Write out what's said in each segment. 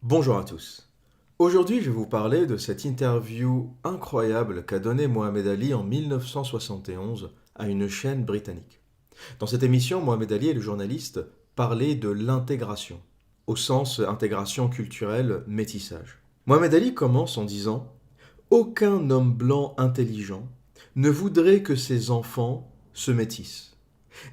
Bonjour à tous. Aujourd'hui, je vais vous parler de cette interview incroyable qu'a donnée Mohamed Ali en 1971 à une chaîne britannique. Dans cette émission, Mohamed Ali et le journaliste parlaient de l'intégration, au sens intégration culturelle, métissage. Mohamed Ali commence en disant: aucun homme blanc intelligent ne voudrait que ses enfants se métissent.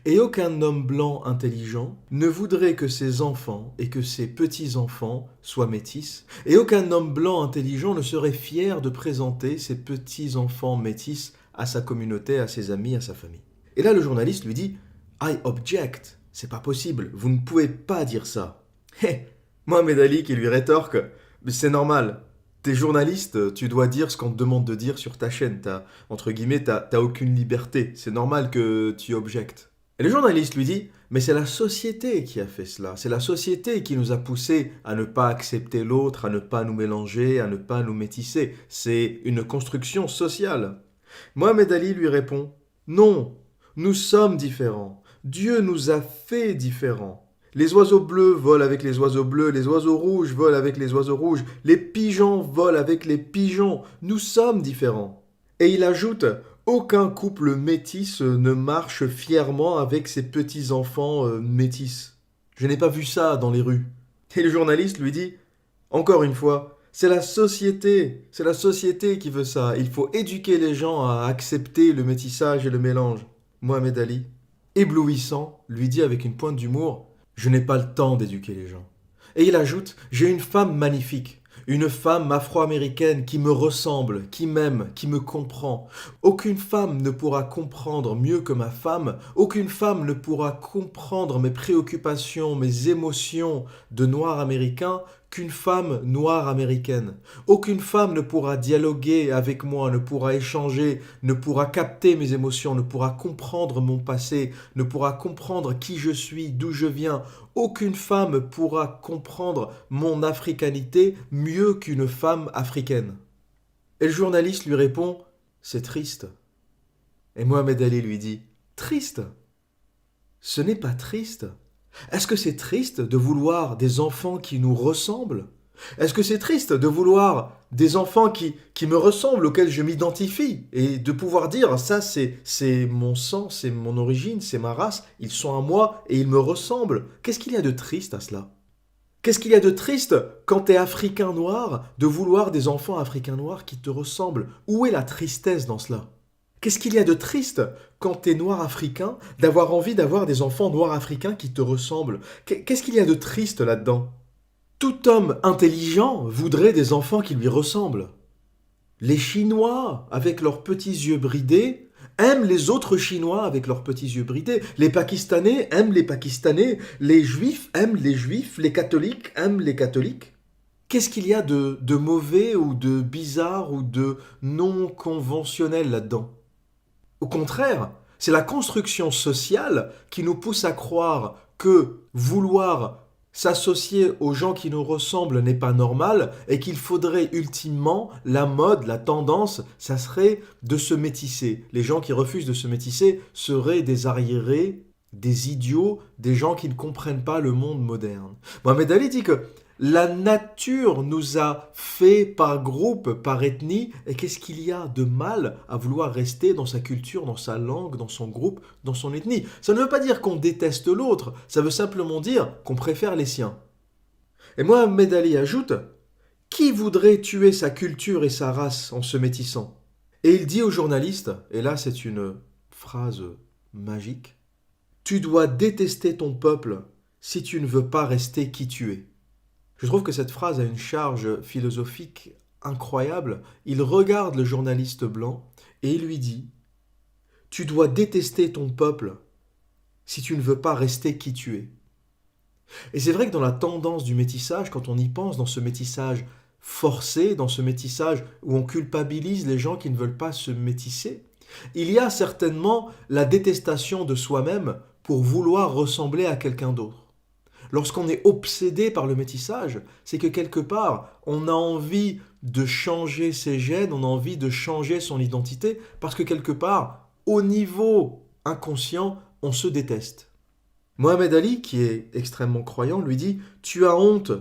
Et aucun homme blanc intelligent ne voudrait que ses enfants et que ses petits-enfants soient métis, et aucun homme blanc intelligent ne serait fier de présenter ses petits-enfants métis à sa communauté, à ses amis, à sa famille. Et là, le journaliste lui dit: I object, c'est pas possible, vous ne pouvez pas dire ça. Hé, Mohamed Ali qui lui rétorque: mais c'est normal, t'es journaliste, tu dois dire ce qu'on te demande de dire sur ta chaîne, entre guillemets, t'as aucune liberté, c'est normal que tu objectes. Et le journaliste lui dit: mais c'est la société qui a fait cela, c'est la société qui nous a poussés à ne pas accepter l'autre, à ne pas nous mélanger, à ne pas nous métisser, c'est une construction sociale. Mohamed Ali lui répond: non, nous sommes différents, Dieu nous a fait différents. Les oiseaux bleus volent avec les oiseaux bleus, les oiseaux rouges volent avec les oiseaux rouges, les pigeons volent avec les pigeons, nous sommes différents. Et il ajoute: aucun couple métis ne marche fièrement avec ses petits-enfants métis. Je n'ai pas vu ça dans les rues. Et le journaliste lui dit: encore une fois, c'est la société qui veut ça. Il faut éduquer les gens à accepter le métissage et le mélange. Mohamed Ali, éblouissant, lui dit avec une pointe d'humour: je n'ai pas le temps d'éduquer les gens. Et il ajoute: j'ai une femme magnifique, une femme afro-américaine qui me ressemble, qui m'aime, qui me comprend. Aucune femme ne pourra comprendre mieux que ma femme, aucune femme ne pourra comprendre mes préoccupations, mes émotions de noir américain qu'une femme noire américaine. Aucune femme ne pourra dialoguer avec moi, ne pourra échanger, ne pourra capter mes émotions, ne pourra comprendre mon passé, ne pourra comprendre qui je suis, d'où je viens. Aucune femme pourra comprendre mon africanité mieux qu'une femme africaine. Et le journaliste lui répond: c'est triste. Et Mohamed Ali lui dit: triste? Ce n'est pas triste. Est-ce que c'est triste de vouloir des enfants qui nous ressemblent? Est-ce que c'est triste de vouloir des enfants qui me ressemblent, auxquels je m'identifie, et de pouvoir dire: ça c'est mon sang, c'est mon origine, c'est ma race, ils sont à moi et ils me ressemblent? Qu'est-ce qu'il y a de triste à cela? Qu'est-ce qu'il y a de triste quand tu es africain noir de vouloir des enfants africains noirs qui te ressemblent? Où est la tristesse dans cela? Qu'est-ce qu'il y a de triste quand tu es noir africain d'avoir envie d'avoir des enfants noirs africains qui te ressemblent? Qu'est-ce qu'il y a de triste là-dedans? Tout homme intelligent voudrait des enfants qui lui ressemblent. Les Chinois, avec leurs petits yeux bridés, aiment les autres Chinois avec leurs petits yeux bridés. Les Pakistanais aiment les Pakistanais. Les Juifs aiment les Juifs. Les catholiques aiment les catholiques. Qu'est-ce qu'il y a de mauvais ou de bizarre ou de non conventionnel là-dedans? Au contraire, c'est la construction sociale qui nous pousse à croire que vouloir s'associer aux gens qui nous ressemblent n'est pas normal et qu'il faudrait ultimement, la mode, la tendance, ça serait de se métisser. Les gens qui refusent de se métisser seraient des arriérés, des idiots, des gens qui ne comprennent pas le monde moderne. Mohamed Ali dit que la nature nous a fait par groupe, par ethnie, et qu'est-ce qu'il y a de mal à vouloir rester dans sa culture, dans sa langue, dans son groupe, dans son ethnie? Ça ne veut pas dire qu'on déteste l'autre, ça veut simplement dire qu'on préfère les siens. Et Mohamed Ali ajoute: qui voudrait tuer sa culture et sa race en se métissant? Et il dit au journaliste, et là c'est une phrase magique: tu dois détester ton peuple si tu ne veux pas rester qui tu es. Je trouve que cette phrase a une charge philosophique incroyable. Il regarde le journaliste blanc et il lui dit: tu dois détester ton peuple si tu ne veux pas rester qui tu es. Et c'est vrai que dans la tendance du métissage, quand on y pense, dans ce métissage forcé, dans ce métissage où on culpabilise les gens qui ne veulent pas se métisser, il y a certainement la détestation de soi-même pour vouloir ressembler à quelqu'un d'autre. Lorsqu'on est obsédé par le métissage, c'est que quelque part, on a envie de changer ses gènes, on a envie de changer son identité, parce que quelque part, au niveau inconscient, on se déteste. Mohamed Ali, qui est extrêmement croyant, lui dit: tu as honte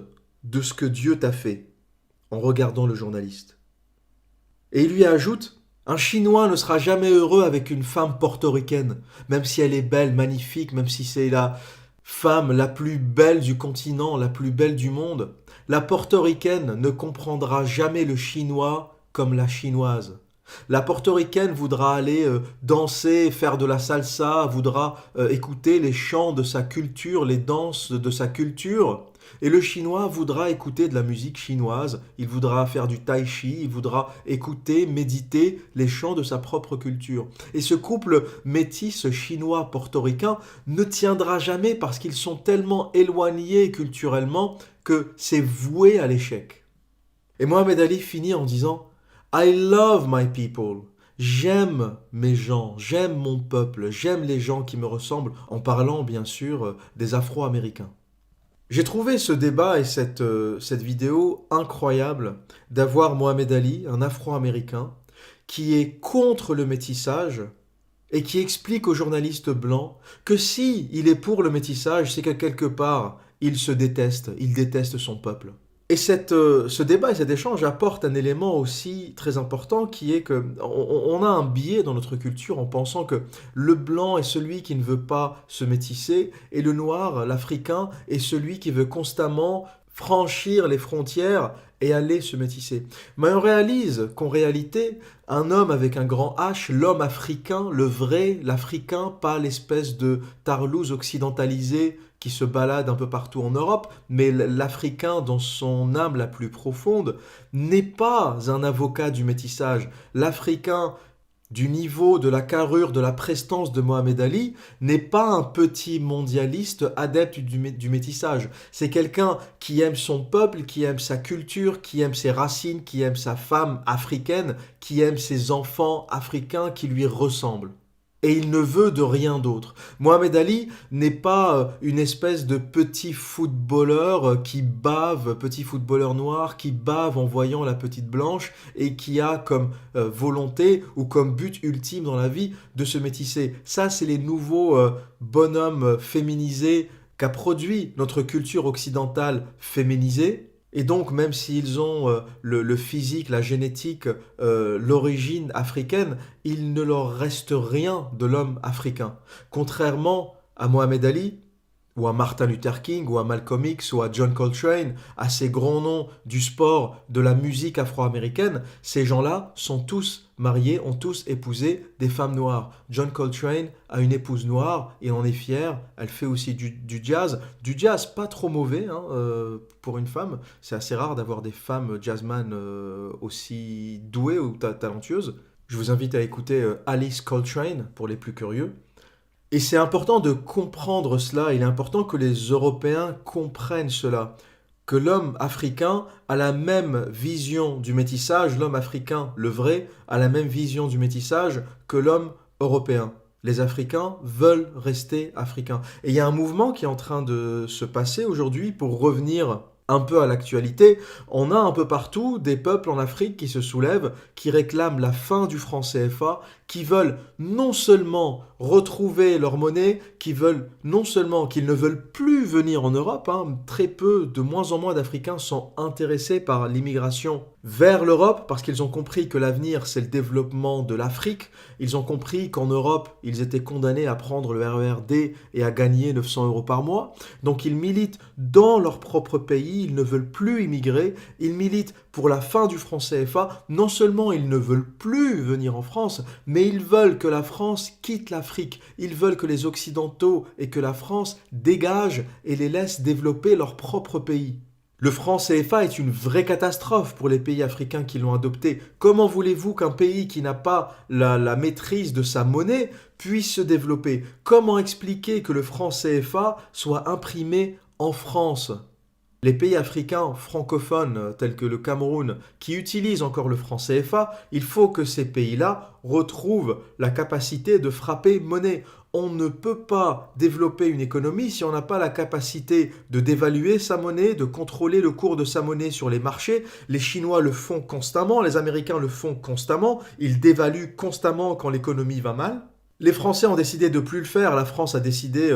de ce que Dieu t'a fait en regardant le journaliste. Et il lui ajoute, un Chinois ne sera jamais heureux avec une femme portoricaine, même si elle est belle, magnifique, même si c'est la femme la plus belle du continent, la plus belle du monde. La portoricaine ne comprendra jamais le chinois comme la chinoise. La portoricaine voudra aller danser, faire de la salsa, voudra écouter les chants de sa culture, les danses de sa culture. Et le chinois voudra écouter de la musique chinoise, il voudra faire du tai chi, il voudra écouter, méditer les chants de sa propre culture. Et ce couple métis chinois-portoricain ne tiendra jamais parce qu'ils sont tellement éloignés culturellement que c'est voué à l'échec. Et Mohamed Ali finit en disant I love my people. J'aime mes gens, j'aime mon peuple, j'aime les gens qui me ressemblent, en parlant bien sûr des Afro-Américains. J'ai trouvé ce débat et cette vidéo incroyable d'avoir Mohamed Ali, un Afro-Américain, qui est contre le métissage et qui explique aux journalistes blancs que si il est pour le métissage, c'est que quelque part, il se déteste, il déteste son peuple. Et ce débat et cet échange apportent un élément aussi très important qui est qu'on a un biais dans notre culture en pensant que le blanc est celui qui ne veut pas se métisser et le noir, l'africain, est celui qui veut constamment franchir les frontières et aller se métisser. Mais on réalise qu'en réalité, un homme avec un grand H, l'homme africain, le vrai, l'africain, pas l'espèce de tarlouse occidentalisée qui se balade un peu partout en Europe, mais l'Africain dans son âme la plus profonde n'est pas un avocat du métissage. L'Africain du niveau, de la carrure, de la prestance de Mohamed Ali n'est pas un petit mondialiste adepte du métissage. C'est quelqu'un qui aime son peuple, qui aime sa culture, qui aime ses racines, qui aime sa femme africaine, qui aime ses enfants africains qui lui ressemblent. Et il ne veut de rien d'autre. Mohamed Ali n'est pas une espèce de petit footballeur qui bave, petit footballeur noir, qui bave en voyant la petite blanche et qui a comme volonté ou comme but ultime dans la vie de se métisser. Ça, c'est les nouveaux bonhommes féminisés qu'a produit notre culture occidentale féminisée. Et donc, même s'ils ont le physique, la génétique, l'origine africaine, il ne leur reste rien de l'homme africain. Contrairement à Mohamed Ali, ou à Martin Luther King, ou à Malcolm X, ou à John Coltrane, à ces grands noms du sport, de la musique afro-américaine, ces gens-là sont tous mariés, ont tous épousé des femmes noires. John Coltrane a une épouse noire, il en est fier, elle fait aussi du jazz pas trop mauvais pour une femme, c'est assez rare d'avoir des femmes jazzman aussi douées ou talentueuses. Je vous invite à écouter Alice Coltrane pour les plus curieux. Et c'est important de comprendre cela, il est important que les Européens comprennent cela, que l'homme africain a la même vision du métissage, l'homme africain, le vrai, a la même vision du métissage que l'homme européen. Les Africains veulent rester africains. Et il y a un mouvement qui est en train de se passer aujourd'hui pour revenir un peu à l'actualité. On a un peu partout des peuples en Afrique qui se soulèvent, qui réclament la fin du franc CFA, qui veulent non seulement retrouver leur monnaie, qu'ils ne veulent plus venir en Europe. Très peu, de moins en moins d'Africains sont intéressés par l'immigration vers l'Europe parce qu'ils ont compris que l'avenir, c'est le développement de l'Afrique. Ils ont compris qu'en Europe, ils étaient condamnés à prendre le RER D et à gagner 900 € par mois. Donc ils militent dans leur propre pays, ils ne veulent plus immigrer, ils militent pour la fin du franc CFA. Non seulement ils ne veulent plus venir en France, mais ils veulent que la France quitte l'Afrique. Ils veulent que les Occidentaux et que la France dégagent et les laissent développer leur propre pays. Le franc CFA est une vraie catastrophe pour les pays africains qui l'ont adopté. Comment voulez-vous qu'un pays qui n'a pas la maîtrise de sa monnaie puisse se développer? Comment expliquer que le franc CFA soit imprimé en France? Les pays africains francophones tels que le Cameroun qui utilisent encore le franc CFA, il faut que ces pays-là retrouvent la capacité de frapper monnaie. On ne peut pas développer une économie si on n'a pas la capacité de dévaluer sa monnaie, de contrôler le cours de sa monnaie sur les marchés. Les Chinois le font constamment, les Américains le font constamment, ils dévaluent constamment quand l'économie va mal. Les Français ont décidé de ne plus le faire, la France a décidé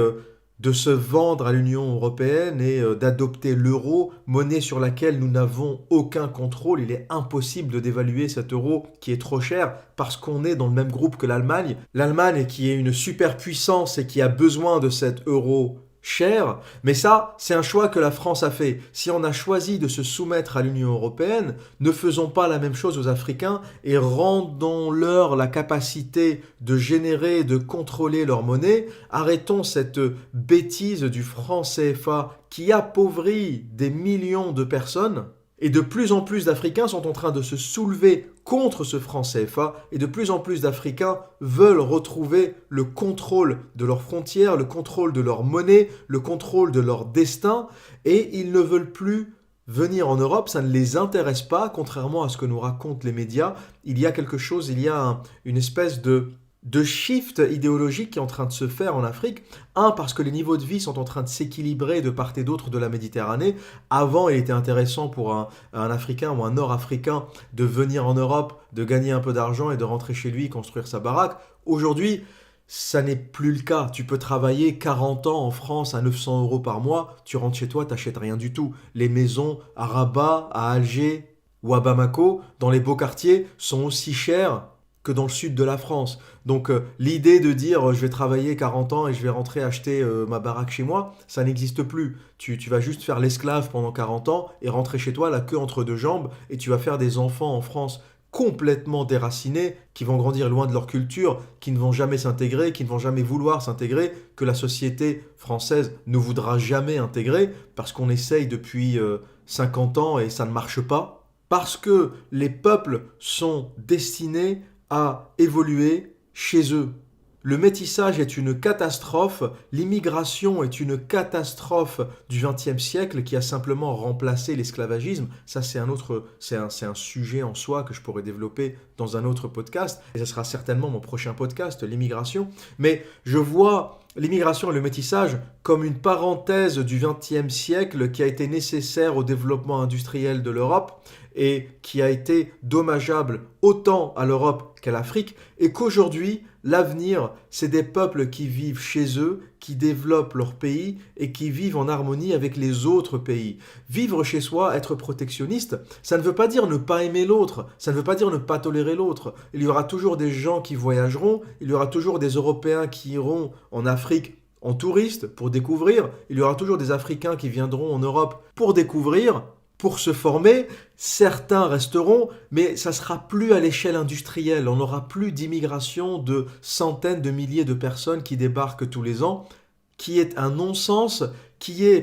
de se vendre à l'Union européenne et d'adopter l'euro, monnaie sur laquelle nous n'avons aucun contrôle. Il est impossible de dévaluer cet euro qui est trop cher parce qu'on est dans le même groupe que l'Allemagne. L'Allemagne qui est une superpuissance et qui a besoin de cet euro cher, mais ça, c'est un choix que la France a fait. Si on a choisi de se soumettre à l'Union européenne, ne faisons pas la même chose aux Africains et rendons-leur la capacité de générer, de contrôler leur monnaie. Arrêtons cette bêtise du franc CFA qui appauvrit des millions de personnes. Et de plus en plus d'Africains sont en train de se soulever contre ce franc CFA et de plus en plus d'Africains veulent retrouver le contrôle de leurs frontières, le contrôle de leur monnaie, le contrôle de leur destin et ils ne veulent plus venir en Europe, ça ne les intéresse pas, contrairement à ce que nous racontent les médias. Il y a quelque chose, une espèce de shift idéologique qui est en train de se faire en Afrique. Parce que les niveaux de vie sont en train de s'équilibrer de part et d'autre de la Méditerranée. Avant, il était intéressant pour un Africain ou un Nord-Africain de venir en Europe, de gagner un peu d'argent et de rentrer chez lui, construire sa baraque. Aujourd'hui, ça n'est plus le cas. Tu peux travailler 40 ans en France à 900 € par mois, tu rentres chez toi, t'achètes rien du tout. Les maisons à Rabat, à Alger ou à Bamako, dans les beaux quartiers, sont aussi chères que dans le sud de la France. Donc l'idée de dire je vais travailler 40 ans et je vais rentrer acheter ma baraque chez moi, ça n'existe plus. Tu vas juste faire l'esclave pendant 40 ans et rentrer chez toi la queue entre deux jambes et tu vas faire des enfants en France complètement déracinés, qui vont grandir loin de leur culture, qui ne vont jamais s'intégrer, qui ne vont jamais vouloir s'intégrer, que la société française ne voudra jamais intégrer, parce qu'on essaye depuis 50 ans et ça ne marche pas, parce que les peuples sont destinés à évoluer chez eux. Le métissage est une catastrophe, l'immigration est une catastrophe du XXe siècle qui a simplement remplacé l'esclavagisme. Ça, c'est un sujet en soi que je pourrais développer dans un autre podcast. Et ce sera certainement mon prochain podcast, l'immigration. Mais je vois l'immigration et le métissage comme une parenthèse du XXe siècle qui a été nécessaire au développement industriel de l'Europe et qui a été dommageable autant à l'Europe qu'à l'Afrique, et qu'aujourd'hui, l'avenir, c'est des peuples qui vivent chez eux, qui développent leur pays et qui vivent en harmonie avec les autres pays. Vivre chez soi, être protectionniste, ça ne veut pas dire ne pas aimer l'autre, ça ne veut pas dire ne pas tolérer l'autre. Il y aura toujours des gens qui voyageront, il y aura toujours des Européens qui iront en Afrique en touriste pour découvrir, il y aura toujours des Africains qui viendront en Europe pour découvrir, pour se former, certains resteront, mais ça ne sera plus à l'échelle industrielle. On n'aura plus d'immigration de centaines de milliers de personnes qui débarquent tous les ans, qui est un non-sens,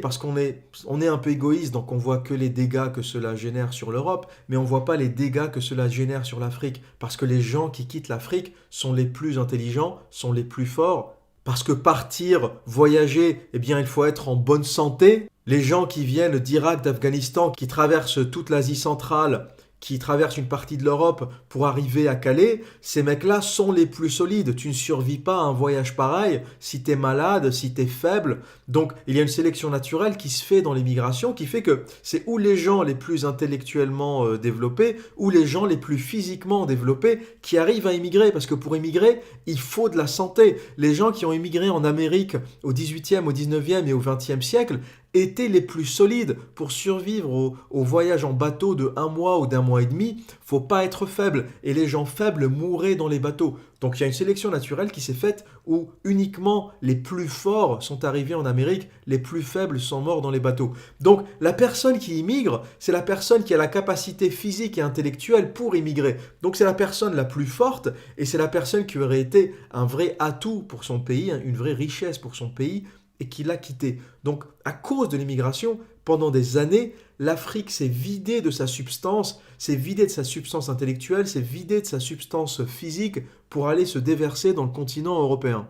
parce qu'on est un peu égoïste, donc on voit que les dégâts que cela génère sur l'Europe, mais on ne voit pas les dégâts que cela génère sur l'Afrique, parce que les gens qui quittent l'Afrique sont les plus intelligents, sont les plus forts, parce que partir, voyager, eh bien il faut être en bonne santé. Les gens qui viennent d'Irak, d'Afghanistan, qui traversent toute l'Asie centrale, qui traversent une partie de l'Europe pour arriver à Calais, ces mecs-là sont les plus solides. Tu ne survis pas à un voyage pareil si tu es malade, si tu es faible. Donc il y a une sélection naturelle qui se fait dans l'immigration, qui fait que c'est ou les gens les plus intellectuellement développés, ou les gens les plus physiquement développés qui arrivent à immigrer. Parce que pour immigrer, il faut de la santé. Les gens qui ont immigré en Amérique au 18e, au 19e et au 20e siècle, étaient les plus solides pour survivre au voyage en bateau de 1 mois ou d'1 mois et demi. Faut pas être faible et les gens faibles mouraient dans les bateaux. Donc il y a une sélection naturelle qui s'est faite où uniquement les plus forts sont arrivés en Amérique, les plus faibles sont morts dans les bateaux. Donc la personne qui immigre, c'est la personne qui a la capacité physique et intellectuelle pour immigrer. Donc c'est la personne la plus forte et c'est la personne qui aurait été un vrai atout pour son pays, une vraie richesse pour son pays, et qui l'a quitté. Donc, à cause de l'immigration, pendant des années, l'Afrique s'est vidée de sa substance, s'est vidée de sa substance intellectuelle, s'est vidée de sa substance physique pour aller se déverser dans le continent européen.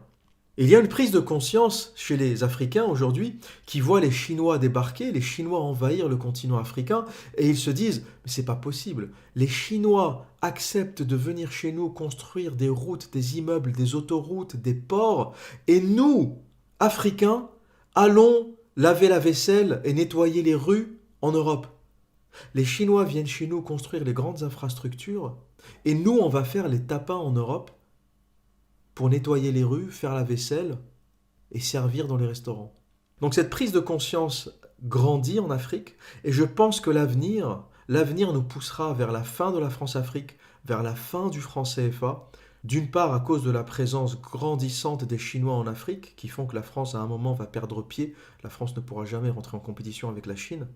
Et il y a une prise de conscience chez les Africains aujourd'hui qui voient les Chinois débarquer, les Chinois envahir le continent africain, et ils se disent « mais c'est pas possible, les Chinois acceptent de venir chez nous construire des routes, des immeubles, des autoroutes, des ports, et nous, Africains, allons laver la vaisselle et nettoyer les rues en Europe. Les Chinois viennent chez nous construire les grandes infrastructures et nous, on va faire les tapins en Europe pour nettoyer les rues, faire la vaisselle et servir dans les restaurants. Donc cette prise de conscience grandit en Afrique et je pense que l'avenir nous poussera vers la fin de la France-Afrique, vers la fin du franc CFA, d'une part à cause de la présence grandissante des Chinois en Afrique, qui font que la France à un moment va perdre pied, la France ne pourra jamais rentrer en compétition avec la Chine,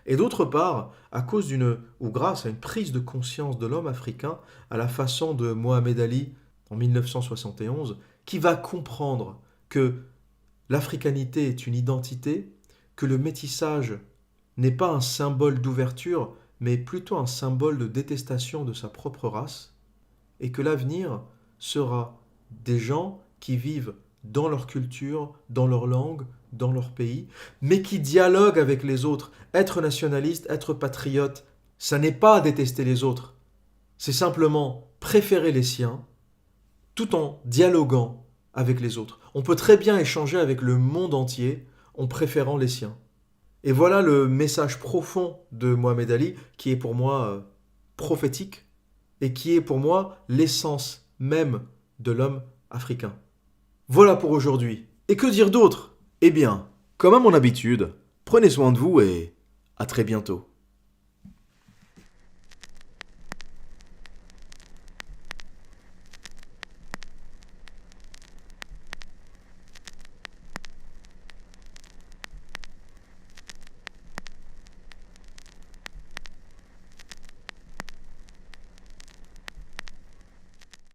et d'autre part à cause ou grâce à une prise de conscience de l'homme africain à la façon de Mohamed Ali en 1971, qui va comprendre que l'africanité est une identité, que le métissage n'est pas un symbole d'ouverture, mais plutôt un symbole de détestation de sa propre race, et que l'avenir sera des gens qui vivent dans leur culture, dans leur langue, dans leur pays, mais qui dialoguent avec les autres. Être nationaliste, être patriote, ça n'est pas détester les autres, c'est simplement préférer les siens, tout en dialoguant avec les autres. On peut très bien échanger avec le monde entier en préférant les siens. Et voilà le message profond de Mohamed Ali qui est pour moi prophétique et qui est pour moi l'essence même de l'homme africain. Voilà pour aujourd'hui. Et que dire d'autre? Eh bien, comme à mon habitude, prenez soin de vous et à très bientôt.